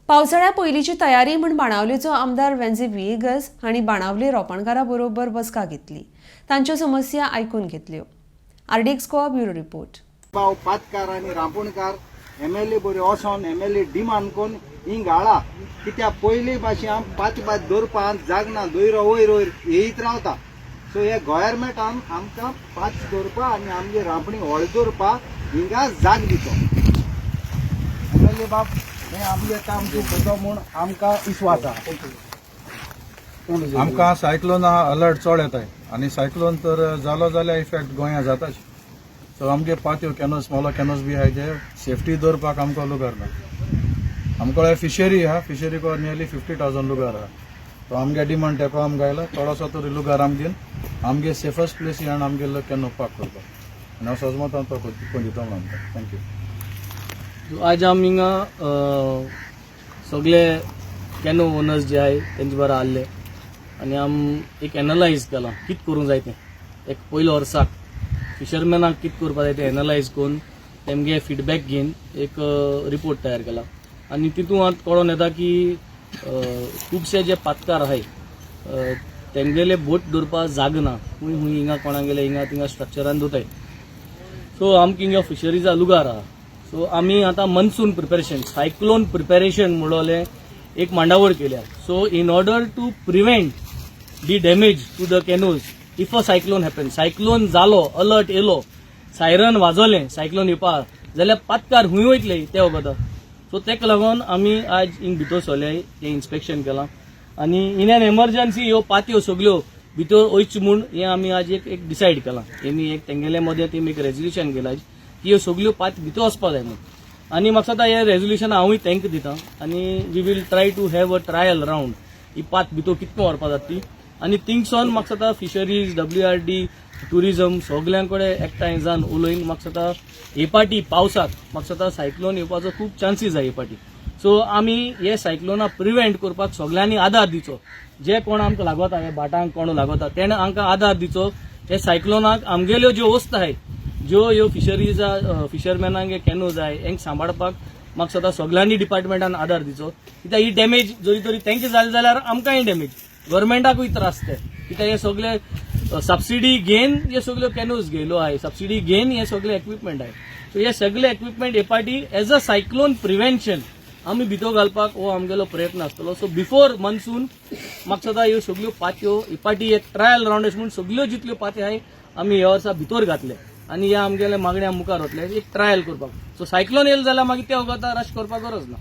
पावसाळ्या पयलींची तयारी म्हूण बाणावलेचो आमदार वेन्झी व्हिएगस हांणी बाणावले रोपणकारां बरोबर बसका घेतली. तांच्यो समस्या आयकून घेतल्यो. RDX Goa bureau report. पातकार आणि रांपोणकार एमएलए बरे वचोन एमएलए डिमांड करून हिंग हाडा कित्याक पयलीं भाशेन पात दवरपाक जागना दोयरो वयर वयर येयत रावता. सो हे गोव्हर्मेंटान आमकां पात दवरपा आनी आमगे रांपणी व्हड दवरपा हिंगा जाग दितो. एमएलए बाब हे आमगे काम तूं करतो म्हूण आमकां विश्वास आहा. आमकां सायक्लोना अलर्ट चड येताय आनी सायक्लोन तर जालो जाल्यार इफेक्ट गोंया जाताच. सो आमगे पात्यो कॅनोस स्मॉलर कॅनोस बी आहाय ते सेफ्टी दवरपाक आमकां लुगार ना. आमकां फिशरी आहा, फिशरी को नियरली 50,000 लुगार आहा. तो आमगे डिमांड तेको आमकां आयला थोडोसो तरी लुगार आमगेन आमगे सेफस्ट प्लेस यान आमगेलो कॅनो पाक करपाक आनी हांव सजमतां तो कोण दिता म्हणून आमकां. थँक्यू. आज आमी हिंगा सगळे कॅनो ओनर्स जे आहाय तेंचे बरोबर आसले आनी आमी एक एनालायज केलां कितें करूंक जाय तें. एक पयल्या वर्साक फिशरमॅनाक कितें करपाक जाय तें एनालायज करून तेमगे फिडबॅक घेवन एक रिपोर्ट तयार केला आनी तितूंत आतां कळोन येता की खुबशे जे पातकार आहाय तेंगेले बोट दवरपाक जाग ना. खूंय खूंय हिंगा कोणागेले हिंगा थिंगा स्ट्रक्चरान दवरताय. सो आमकां हिंगा फिशरीजा लुगार आहा. सो आमी आतां मनसून प्रिपेरेशन सायक्लोन प्रिपेरेशन म्हणलोले एक मांडावळ केल्या. So in order to prevent the damage to the canoes if a cyclone happen, cyclone जालो अलर्ट येलो सायरन वाजोलें सायक्लोन येवपा जाल्यार पातकार खूंय वयतले ते वगत. सो तेका लागून आमी आज हिंग भितर सोले हें इन्स्पेक्शन केलां आनी इन एन एमर्जन्सी ह्यो पातयो सगल्यो भितर वयच्यो म्हूण हें आमी आज एक डिसायड केलां. तेमी एक तेंगेले मदें तेमी एक रेजोल्युशन केलां की ह्यो सगल्यो पात भितर वचपाक जाय म्हणून. आनी म्हाका दिसता हें रेजोल्युशन हांवूय थँक दितां आनी we will try to have a trial round ही पात भितर कितको व्हरपाक जाता ती. आनी थिंगसोन म्हाका दिसता फिशरीज WRD टुरिजम सगळ्यां कडेन एकठांय जावन उलयन म्हाका दिसता हे पाटी पावसाक म्हाका दिसता सायक्लोन येवपाचो खूब चान्सीस आहा हे पाटी. सो आमी हे सायक्लोना प्रिव्हेंट करपाक सगळ्यांनी आदार दिवचो. जे कोण आमकां लागता हे भाटांक कोण लागता तेणें आमकां आदार दिवचो. हे सायक्लोनाक आमगेल्यो ज्यो वस्त आहाय ज्यो ह्यो फिशरीजा फिशरमॅनांक कॅनो जाय हेंक सांबाळपाक म्हाका दिसता सगळ्यांनी डिपार्टमेंटान आदार दिवचो. कित्याक ही डॅमेज जरी तरी तेंके जाली जाल्यार आमकांय डॅमेज गव्हर्मेंटाकूय त्रास ते. कित्याक हे सगळे सबसिडी घेवन हे सगळ्यो कॅनोज घेयलो आहाय, सबसिडी घेवन हे सगळे इक्विपमेंट आहाय. सो हे सगळे इक्विपमेंट हे पाटी एज अ सायक्लोन प्रिव्हेन्शन आमी भितर घालपाक हो आमगेलो प्रयत्न आसतलो. सो बिफोर मनसून म्हाका दिसता ह्यो सगळ्यो पातयो ही पाटी एक ट्रायल रावंड अशें म्हूण सगळ्यो जितल्यो पातयो आहाय आमी ह्या वर्सा भितर घातले आनी हे आमगेले मागण्या मुखार वतले एक ट्रायल करपाक. सो सायक्लोन येयलो जाल्यार मागीर ते वगत रश करपाक गरज ना.